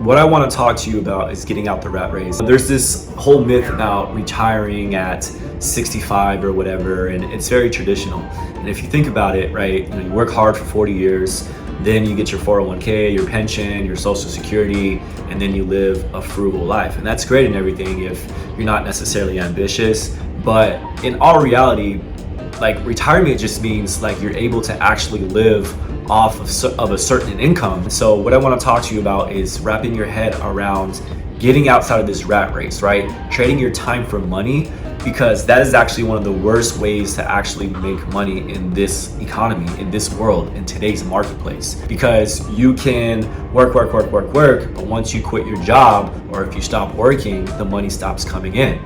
what I want to talk to you about is getting out the rat race. There's this whole myth about retiring at 65 or whatever, and it's very traditional. And if you think about it, right, you work hard for 40 years, then you get your 401k, your pension, your social security, and then you live a frugal life. And that's great and everything if you're not necessarily ambitious, but in all reality, like retirement just means like you're able to actually live off of a certain income. So what I want to talk to you about is wrapping your head around getting outside of this rat race, right? Trading your time for money, because that is actually one of the worst ways to actually make money in this economy, in this world, in today's marketplace. Because you can work, but once you quit your job or if you stop working, the money stops coming in.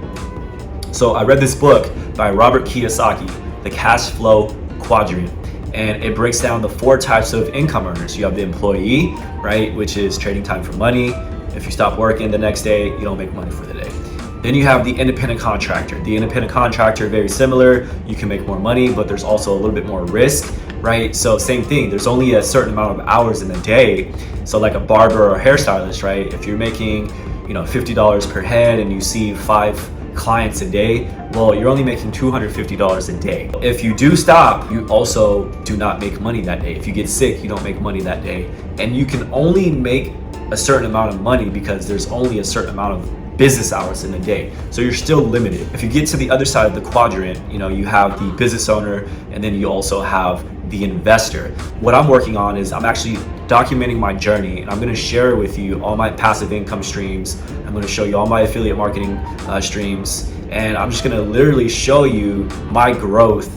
So I read this book by Robert Kiyosaki, The Cash Flow Quadrant, and it breaks down the 4 types of income earners. You have the employee, right, which is trading time for money. If you stop working the next day, you don't make money for the day. Then you have the independent contractor. The independent contractor, very similar. You can make more money, but there's also a little bit more risk, right? So same thing, there's only a certain amount of hours in a day. So like a barber or a hairstylist, right? If you're making, $50 per head and you see 5 clients a day, well, you're only making $250 a day. If you do stop, you also do not make money that day. If you get sick, you don't make money that day. And you can only make a certain amount of money because there's only a certain amount of business hours in a day. So you're still limited. If you get to the other side of the quadrant, you have the business owner, and then you also have the investor. What I'm working on is I'm actually documenting my journey, and I'm going to share with you all my passive income streams. I'm going to show you all my affiliate marketing streams, and I'm just going to literally show you my growth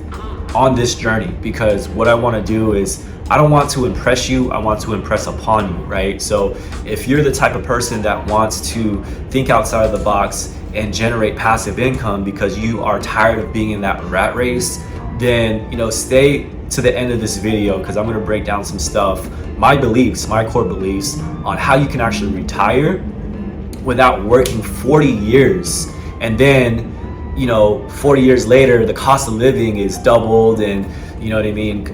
on this journey, because what I want to do is I don't want to impress you, I want to impress upon you, right? So if you're the type of person that wants to think outside of the box and generate passive income because you are tired of being in that rat race, then stay to the end of this video, because I'm going to break down some stuff, my beliefs, my core beliefs on how you can actually retire without working 40 years. And then 40 years later, the cost of living is doubled, and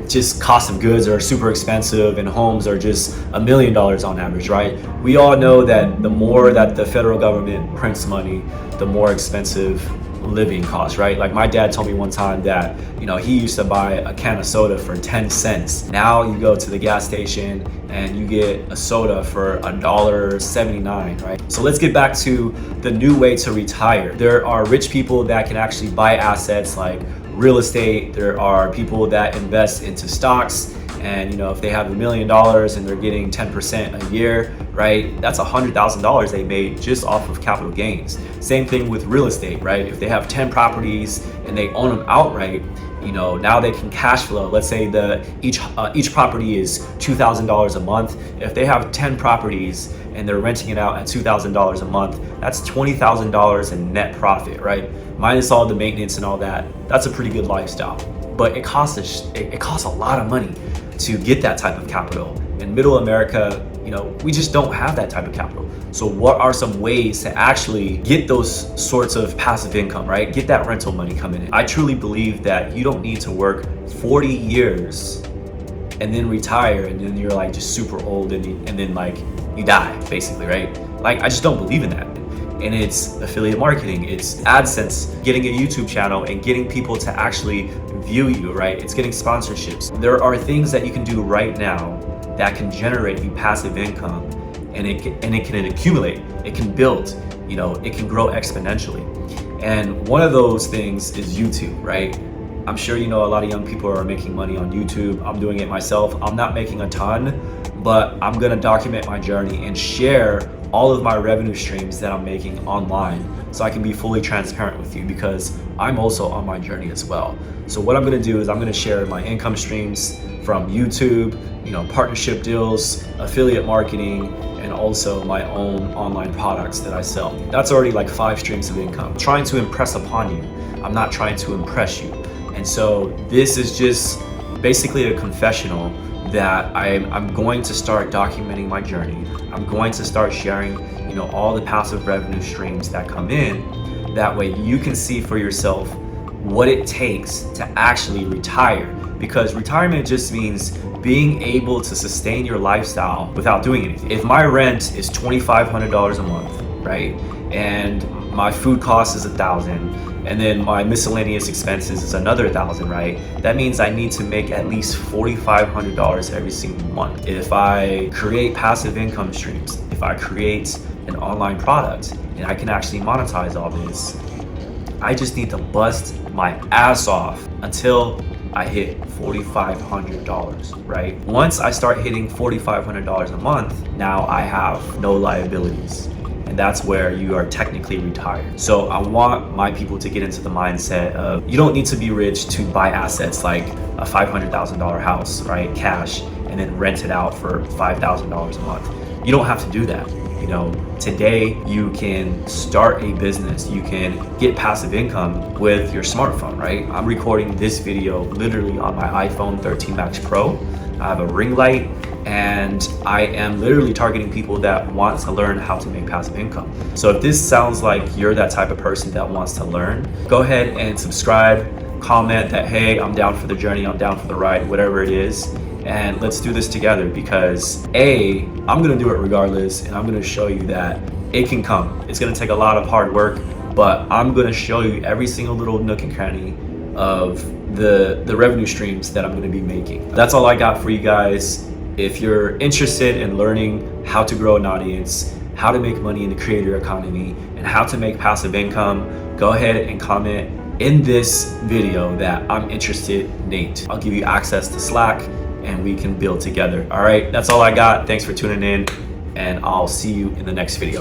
just cost of goods are super expensive, and homes are just $1 million on average, right? We all know that the more that the federal government prints money, the more expensive living costs, right? Like my dad told me one time that he used to buy a can of soda for 10 cents. Now you go to the gas station and you get a soda for $1.79, right? So let's get back to the new way to retire. There are rich people that can actually buy assets like real estate. There are people that invest into stocks, and if they have $1 million and they're getting 10% a year, right, that's $100,000 they made just off of capital gains. Same thing with real estate, right? If they have 10 properties and they own them outright, now they can cash flow. Let's say each property is $2,000 a month. If they have 10 properties and they're renting it out at $2,000 a month, that's $20,000 in net profit, right? Minus all the maintenance and all that. That's a pretty good lifestyle. But it costs a lot of money to get that type of capital. In middle America, we just don't have that type of capital. So what are some ways to actually get those sorts of passive income, right? Get that rental money coming in. I truly believe that you don't need to work 40 years and then retire, and then you're like just super old, and then like you die basically, right? Like I just don't believe in that. And it's affiliate marketing, it's AdSense, getting a YouTube channel and getting people to actually view you, right? It's getting sponsorships. There are things that you can do right now that can generate you passive income, and it can accumulate, it can build, it can grow exponentially. And one of those things is YouTube, right? I'm sure a lot of young people are making money on YouTube. I'm doing it myself. I'm not making a ton, but I'm gonna document my journey and share all of my revenue streams that I'm making online, so I can be fully transparent with you, because I'm also on my journey as well. So what I'm gonna do is I'm gonna share my income streams from YouTube, partnership deals, affiliate marketing, and also my own online products that I sell. That's already like 5 streams of income. I'm trying to impress upon you. I'm not trying to impress you. And so this is just basically a confessional that I'm going to start documenting my journey. I'm going to start sharing, all the passive revenue streams that come in. That way you can see for yourself what it takes to actually retire, because retirement just means being able to sustain your lifestyle without doing anything. If my rent is $2,500 a month, right, and my food cost is $1,000, and then my miscellaneous expenses is another $1,000, right? That means I need to make at least $4,500 every single month. If I create passive income streams, if I create an online product and I can actually monetize all this, I just need to bust my ass off until I hit $4,500, right? Once I start hitting $4,500 a month, now I have no liabilities. And that's where you are technically retired. So I want my people to get into the mindset of, you don't need to be rich to buy assets like a $500,000 house, right? Cash, and then rent it out for $5,000 a month. You don't have to do that. You know, today you can start a business, you can get passive income with your smartphone, right? I'm recording this video literally on my iPhone 13 Max Pro. I have a ring light, and I am literally targeting people that want to learn how to make passive income. So if this sounds like you're that type of person that wants to learn, go ahead and subscribe, comment that, hey, I'm down for the journey, I'm down for the ride, whatever it is. And let's do this together, because I'm gonna do it regardless, and I'm gonna show you that it can come. It's gonna take a lot of hard work, but I'm gonna show you every single little nook and cranny of the revenue streams that I'm gonna be making. That's all I got for you guys. If you're interested in learning how to grow an audience, how to make money in the creator economy, and how to make passive income, go ahead and comment in this video that I'm interested, Nate. I'll give you access to Slack and we can build together. All right, that's all I got. Thanks for tuning in, and I'll see you in the next video.